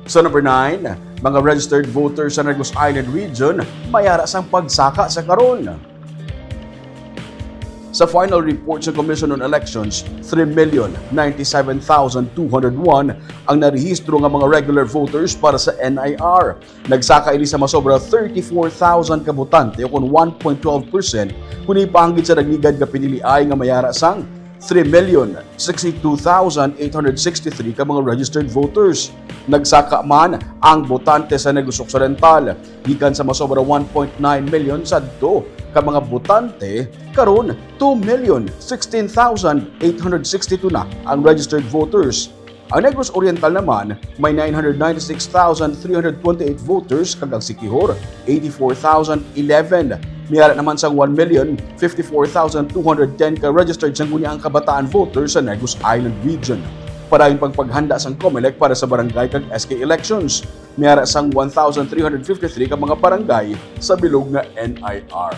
Sa number 9, mga registered voters sa Negros Island Region mayara sang pagsaka sa karon. Sa final report sa Commission on Elections, 3,097,201 ang narehistro nga mga regular voters para sa NIR. Nagsaka ini sa masobra 34,000 ka botante o kun 1.12% kung ipanggit sa nagligad nga piniliay nga mayara sang 3,062,863 ka mga registered voters. Nagsaka man ang botante sa Negros Occidental gikan sa masobra 1.9 million sadto ka mga botante karon 2,016,862 na ang registered voters. Ang Negros Oriental naman may 996,328 voters kag ang Siquijor 84,011. Miyara naman sang 1,054,210 ka registered sang ang kabataan voters sa Negros Island Region. Parayon pagpaghanda sang COMELEC para sa barangay kag SK elections. Miyara sang 1,353 ka mga barangay sa bilog nga NIR.